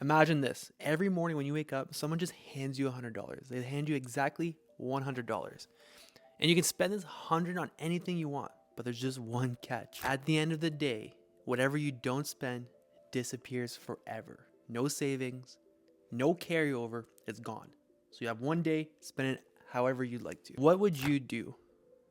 Imagine this. Every morning when you wake up, someone just hands you $100. They hand you exactly $100. And you can spend this 100 on anything you want, but there's just one catch. At the end of the day, whatever you don't spend disappears forever. No savings, no carryover, it's gone. So you have one day, spend it however you'd like to. What would you do?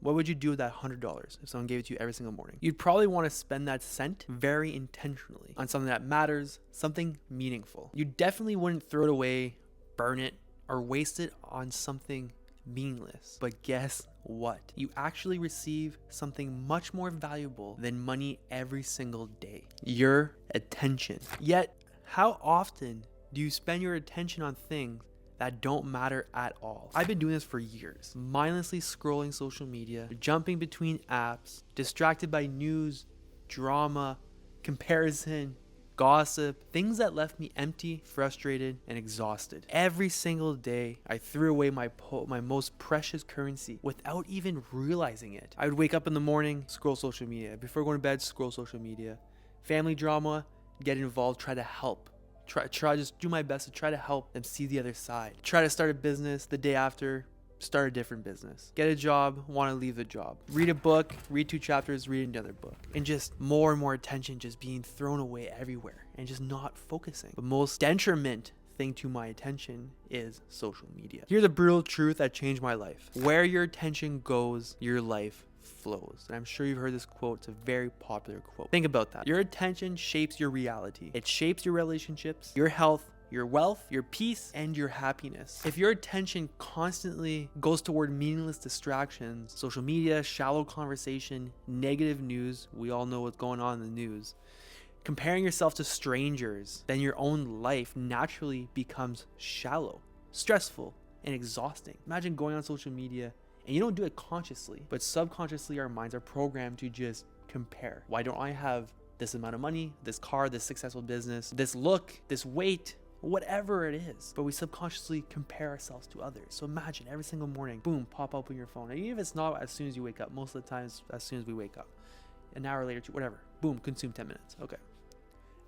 What would you do with that $100 if someone gave it to you every single morning? You'd probably want to spend that cent very intentionally on something that matters, something meaningful. You definitely wouldn't throw it away, burn it, or waste it on something meaningless. But guess what? You actually receive something much more valuable than money every single day: your attention. Yet, how often do you spend your attention on things that don't matter at all? I've been doing this for years, mindlessly scrolling social media, jumping between apps, distracted by news, drama, comparison, gossip, things that left me empty, frustrated, and exhausted. Every single day, I threw away my most precious currency without even realizing it. I would wake up in the morning, scroll social media. Before going to bed, scroll social media. Family drama, get involved, try to help. Try just do my best to try to help them see the other side. Try to start a business. The day after, start a different business. Get a job, want to leave the job. Read a book, read 2 chapters, read another book. And just more and more attention just being thrown away everywhere and just not focusing. The most detriment thing to my attention is social media. Here's a brutal truth that changed my life. Where your attention goes, your life flows. And I'm sure you've heard this quote. It's a very popular quote. Think about that. Your attention shapes your reality. It shapes your relationships, your health, your wealth, your peace, and your happiness. If your attention constantly goes toward meaningless distractions, social media, shallow conversation, negative news, we all know what's going on in the news, comparing yourself to strangers, then your own life naturally becomes shallow, stressful, and exhausting. Imagine going on social media and you don't do it consciously, but subconsciously our minds are programmed to just compare. Why don't I have this amount of money, this car, this successful business, this look, this weight, whatever it is? But we subconsciously compare ourselves to others. So imagine every single morning, boom, pop up on your phone. And even if it's not as soon as you wake up, most of the times as soon as we wake up, an hour later, whatever, boom, consume 10 minutes. Okay.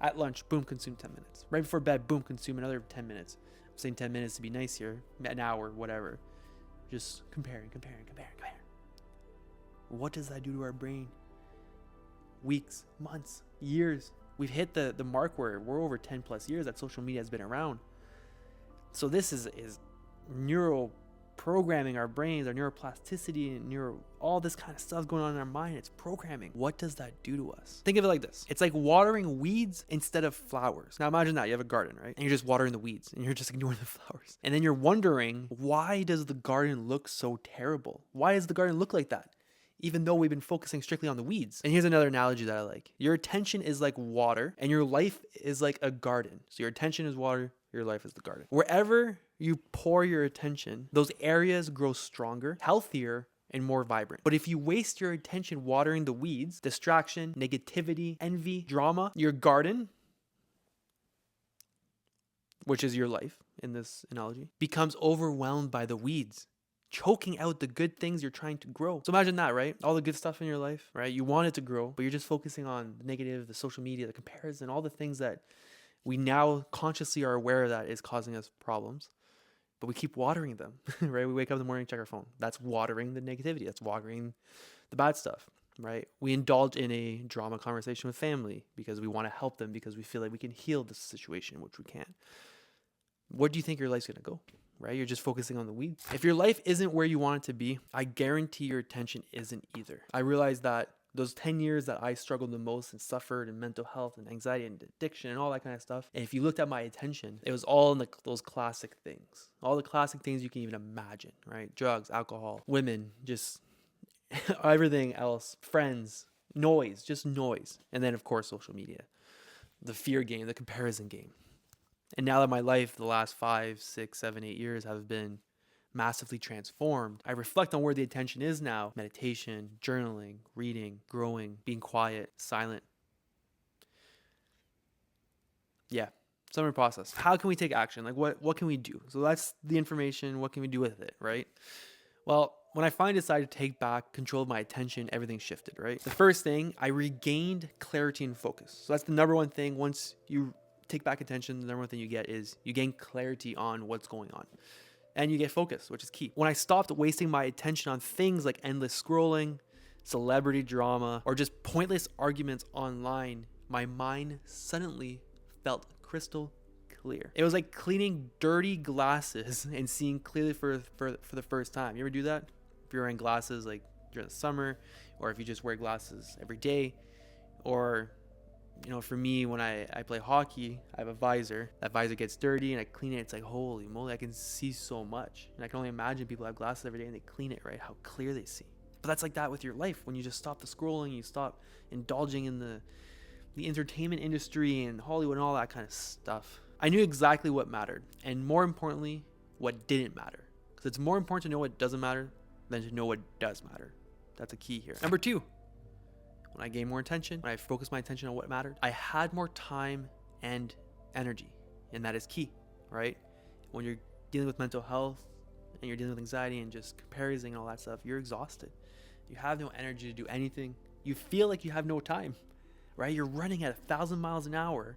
At lunch, boom, consume 10 minutes. Right before bed, boom, consume another 10 minutes. I'm saying 10 minutes to be nice here, an hour, whatever. Just comparing. What does that do to our brain? Weeks, months, years. We've hit the mark where we're over 10 plus years that social media has been around. So this is neural programming our brains, our neuroplasticity, and all this kind of stuff going on in our mind. It's programming. What does that do to us? Think of it like this. It's like watering weeds instead of flowers. Now imagine that you have a garden, right? And you're just watering the weeds and you're just ignoring the flowers. And then you're wondering, why does the garden look so terrible? Why does the garden look like that? Even though we've been focusing strictly on the weeds. And here's another analogy that I like. Your attention is like water and your life is like a garden. So your attention is water, your life is the garden. Wherever you pour your attention, those areas grow stronger, healthier, and more vibrant. But if you waste your attention watering the weeds, distraction, negativity, envy, drama, your garden, which is your life in this analogy, becomes overwhelmed by the weeds, choking out the good things you're trying to grow. So imagine that, right? All the good stuff in your life, right? You want it to grow, but you're just focusing on the negative, the social media, the comparison, all the things that we now consciously are aware that is causing us problems. But we keep watering them, right? We wake up in the morning, check our phone. That's watering the negativity. That's watering the bad stuff, right? We indulge in a drama conversation with family because we want to help them, because we feel like we can heal this situation, which we can't. Where do you think your life's going to go, right? You're just focusing on the weeds. If your life isn't where you want it to be, I guarantee your attention isn't either. I realized that those 10 years that I struggled the most and suffered in mental health and anxiety and addiction and all that kind of stuff. And if you looked at my attention, it was all in those classic things. All the classic things you can even imagine, right? Drugs, alcohol, women, just everything else, friends, noise, just noise. And then, of course, social media, the fear game, the comparison game. And now that my life, the last 5, 6, 7, 8 years have been massively transformed, I reflect on where the attention is now. Meditation, journaling, reading, growing, being quiet, silent. Yeah, summer process. How can we take action? Like what can we do? So that's the information. What can we do with it, right? Well, when I finally decided to take back control of my attention, everything shifted, right? The first thing, I regained clarity and focus. So that's the number one thing. Once you take back attention, the number one thing you get is you gain clarity on what's going on. And you get focused, which is key. When I stopped wasting my attention on things like endless scrolling, celebrity drama, or just pointless arguments online, my mind suddenly felt crystal clear. It was like cleaning dirty glasses and seeing clearly for the first time. You ever do that? If you're wearing glasses like during the summer, or if you just wear glasses every day, or for me, when I play hockey, I have a visor. That visor gets dirty and I clean it. It's like, holy moly, I can see so much. And I can only imagine people have glasses every day and they clean it, right? How clear they see. But that's like that with your life. When you just stop the scrolling, you stop indulging in the entertainment industry and Hollywood and all that kind of stuff. I knew exactly what mattered, and more importantly, what didn't matter. Because it's more important to know what doesn't matter than to know what does matter. That's a key here. Number 2, when I gained more attention, when I focused my attention on what mattered, I had more time and energy. And that is key, right? When you're dealing with mental health and you're dealing with anxiety and just comparison and all that stuff, you're exhausted. You have no energy to do anything. You feel like you have no time, right? You're running at 1,000 miles an hour.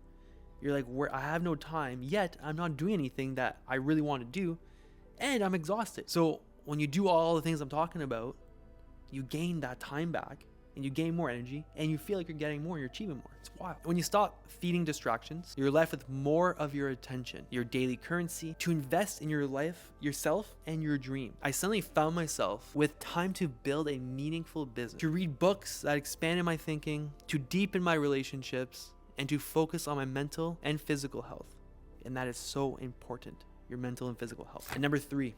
You're like, I have no time, yet I'm not doing anything that I really want to do, and I'm exhausted. So when you do all the things I'm talking about, you gain that time back, and you gain more energy, and you feel like you're getting more, and you're achieving more. It's wild. When you stop feeding distractions, you're left with more of your attention, your daily currency, to invest in your life, yourself, and your dream. I suddenly found myself with time to build a meaningful business, to read books that expanded my thinking, to deepen my relationships, and to focus on my mental and physical health. And that is so important, your mental and physical health. And number 3,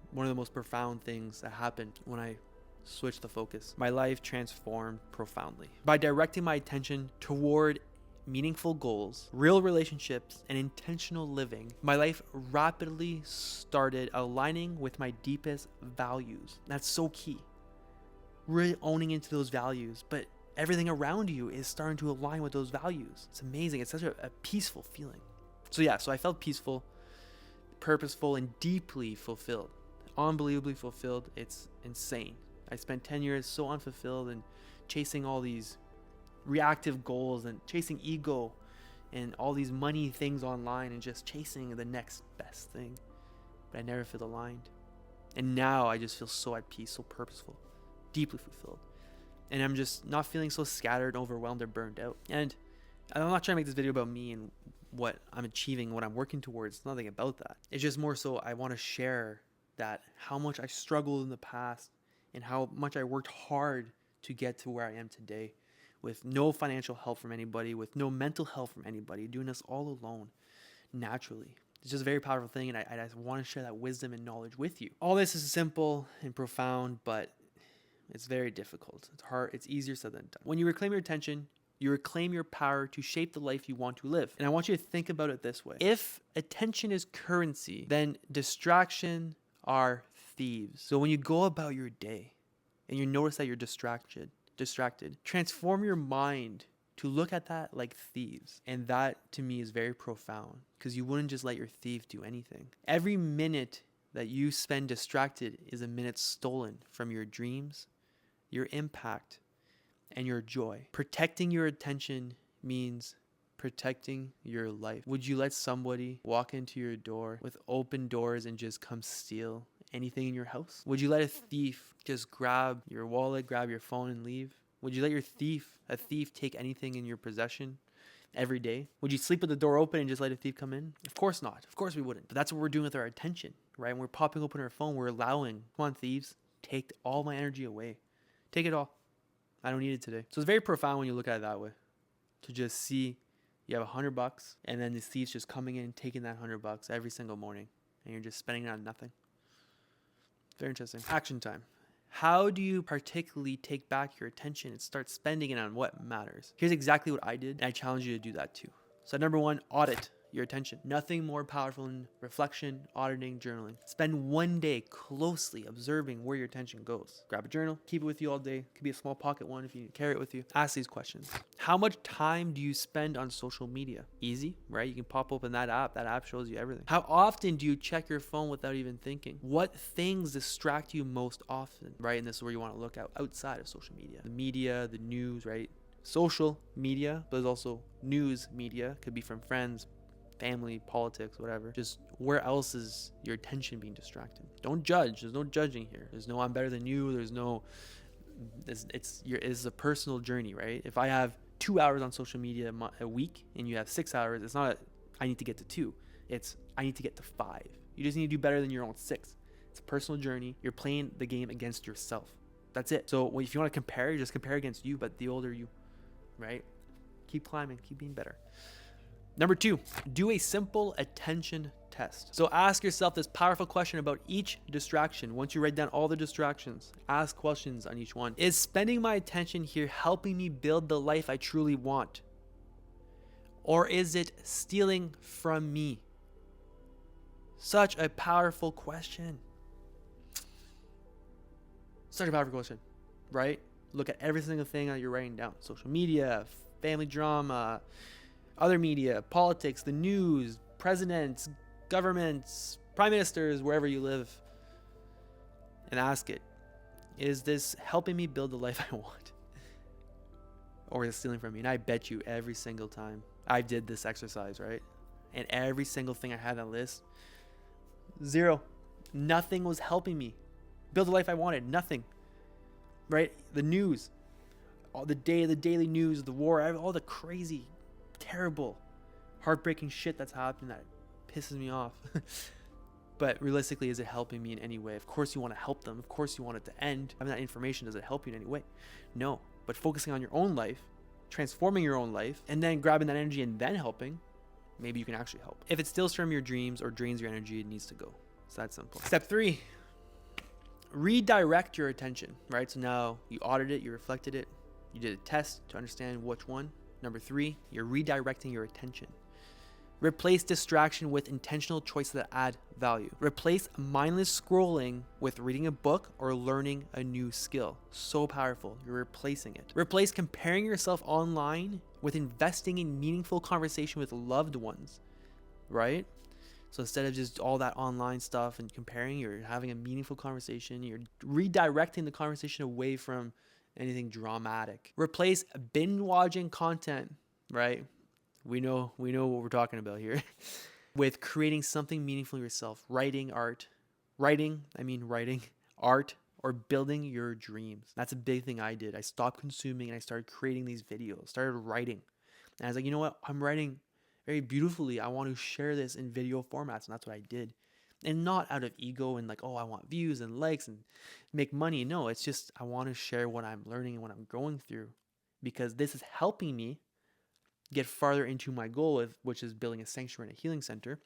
one of the most profound things that happened when I switched the focus. My life transformed profoundly. By directing my attention toward meaningful goals, real relationships, and intentional living, my life rapidly started aligning with my deepest values. That's so key. Really owning into those values, but everything around you is starting to align with those values. It's amazing. It's such a peaceful feeling. So I felt peaceful, purposeful, and deeply fulfilled. Unbelievably fulfilled. It's insane. I spent 10 years so unfulfilled and chasing all these reactive goals and chasing ego and all these money things online and just chasing the next best thing. But I never felt aligned. And now I just feel so at peace, so purposeful, deeply fulfilled. And I'm just not feeling so scattered, overwhelmed, or burned out. And I'm not trying to make this video about me and what I'm achieving, what I'm working towards. It's nothing about that. It's just more so I want to share that how much I struggled in the past and how much I worked hard to get to where I am today, with no financial help from anybody, with no mental help from anybody, doing this all alone, naturally. It's just a very powerful thing, and I just want to share that wisdom and knowledge with you. All this is simple and profound, but it's very difficult. It's hard. It's easier said than done. When you reclaim your attention, you reclaim your power to shape the life you want to live. And I want you to think about it this way. If attention is currency, then distraction are thieves. So when you go about your day and you notice that you're distracted, transform your mind to look at that like thieves. And that to me is very profound, because you wouldn't just let your thief do anything. Every minute that you spend distracted is a minute stolen from your dreams, your impact, and your joy. Protecting your attention means protecting your life. Would you let somebody walk into your door with open doors and just come steal anything in your house? Would you let a thief just grab your wallet, grab your phone, and leave? Would you let a thief take anything in your possession every day? Would you sleep with the door open and just let a thief come in? Of course not. Of course we wouldn't. But that's what we're doing with our attention, right? When we're popping open our phone, we're allowing, come on thieves, take all my energy away. Take it all. I don't need it today. So it's very profound when you look at it that way. To just see you have $100 and then the thief's just coming in, taking that $100 every single morning, and you're just spending it on nothing. Very interesting. Action time. How do you particularly take back your attention and start spending it on what matters? Here's exactly what I did, and I challenge you to do that too. So number 1, audit your attention. Nothing more powerful than reflection, auditing, journaling. Spend one day closely observing where your attention goes. Grab a journal, keep it with you all day. It could be a small pocket one if you carry it with you. Ask these questions. How much time do you spend on social media? Easy, right? You can pop open that app. That app shows you everything. How often do you check your phone without even thinking? What things distract you most often, right? And this is where you want to look out outside of social media. The media, the news, right? social media, but there's also news media. Could be from friends, family, politics, whatever. Just where else is your attention being distracted? Don't judge. There's no judging here. There's no I'm better than you. There's no it's a personal journey, right? If I have 2 hours on social media a week and you have 6 hours, it's not I need to get to 2. It's I need to get to 5. You just need to do better than your own 6. It's a personal journey. You're playing the game against yourself. That's it. So if you want to compare, you just compare against you, but the older you, right? Keep climbing, keep being better. Number 2, do a simple attention test. So ask yourself this powerful question about each distraction. Once you write down all the distractions, ask questions on each one. Is spending my attention here helping me build the life I truly want? Or is it stealing from me? Such a powerful question. Such a powerful question, right? Look at every single thing that you're writing down. Social media, family drama, other media, politics, the news, presidents, governments, prime ministers, wherever you live. And ask it, is this helping me build the life I want? Or is it stealing from me? And I bet you every single time I did this exercise, right? And every single thing I had on that list, 0. Nothing was helping me build the life I wanted. Nothing. Right? The news, all the daily news, the war, all the crazy, terrible, heartbreaking shit that's happening that pisses me off. But realistically, is it helping me in any way? Of course you want to help them. Of course you want it to end. Having that information, does it help you in any way? No. But focusing on your own life, transforming your own life, and then grabbing that energy and then helping, maybe you can actually help. If it steals from your dreams or drains your energy, it needs to go. It's that simple. Step 3, redirect your attention, right? So now you audited it, you reflected it, you did a test to understand which one. Number 3, you're redirecting your attention. Replace distraction with intentional choices that add value. Replace mindless scrolling with reading a book or learning a new skill. So powerful. You're replacing it. Replace comparing yourself online with investing in meaningful conversation with loved ones, right? So instead of just all that online stuff and comparing, you're having a meaningful conversation. You're redirecting the conversation away from anything dramatic. Replace binge watching content, right? We know what we're talking about here. With creating something meaningful yourself. Writing, art, or building your dreams. That's a big thing I did. I stopped consuming and I started creating these videos, started writing. And I was like, you know what? I'm writing very beautifully. I want to share this in video formats. And that's what I did. And not out of ego and like, oh, I want views and likes and make money. No, it's just I want to share what I'm learning and what I'm going through, because this is helping me get farther into my goal, which is building a sanctuary and a healing center.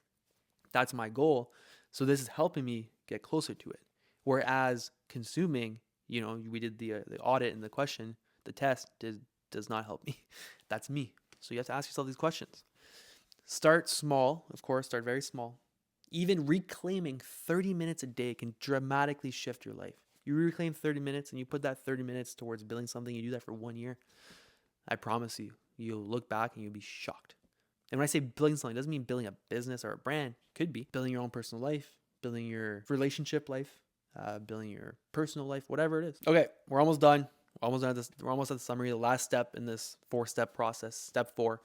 That's my goal. So this is helping me get closer to it. Whereas consuming, we did the audit and the question, the test does not help me. That's me. So you have to ask yourself these questions. Start small, of course, start very small. Even reclaiming 30 minutes a day can dramatically shift your life. You reclaim 30 minutes and you put that 30 minutes towards building something, you do that for 1 year. I promise you, you'll look back and you'll be shocked. And when I say building something, it doesn't mean building a business or a brand. It could be building your own personal life, building your relationship life, building your personal life, whatever it is. Okay, we're almost done. We're almost at the summary. The last step in this 4-step process. Step 4,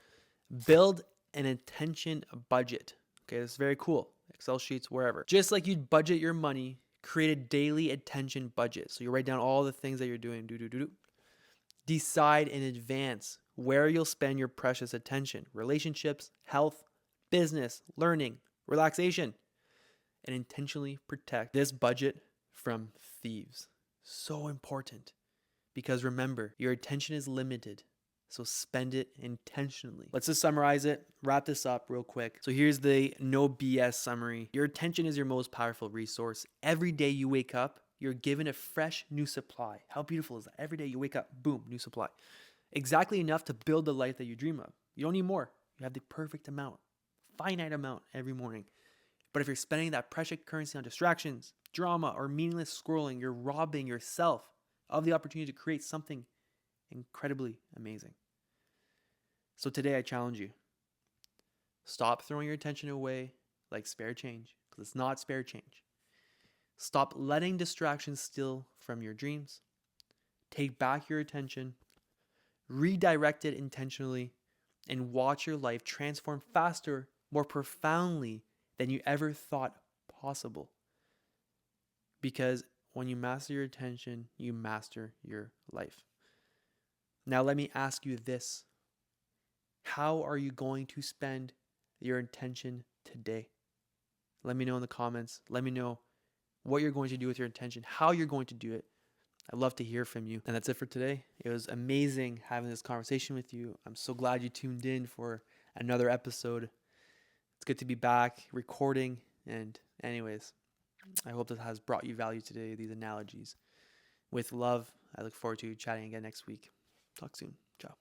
build an intention budget. Okay, this is very cool. Excel sheets, wherever. Just like you'd budget your money, create a daily attention budget. So you write down all the things that you're doing. Decide in advance where you'll spend your precious attention. Relationships, health, business, learning, relaxation. And intentionally protect this budget from thieves. So important. Because remember, your attention is limited. So spend it intentionally. Let's just summarize it, wrap this up real quick. So here's the no BS summary. Your attention is your most powerful resource. Every day you wake up, you're given a fresh new supply. How beautiful is that? Every day you wake up, boom, new supply. Exactly enough to build the life that you dream of. You don't need more. You have the perfect amount, finite amount every morning. But if you're spending that precious currency on distractions, drama, or meaningless scrolling, you're robbing yourself of the opportunity to create something incredibly amazing. So today I challenge you. Stop throwing your attention away like spare change, because it's not spare change. Stop letting distractions steal from your dreams. Take back your attention. redirect it intentionally, and watch your life transform faster, more profoundly than you ever thought possible. Because when you master your attention, you master your life. Now, let me ask you this. How are you going to spend your intention today? Let me know in the comments. Let me know what you're going to do with your intention, how you're going to do it. I'd love to hear from you. And that's it for today. It was amazing having this conversation with you. I'm so glad you tuned in for another episode. It's good to be back recording. And anyways, I hope this has brought you value today, these analogies. With love, I look forward to chatting again next week. Talk soon. Ciao.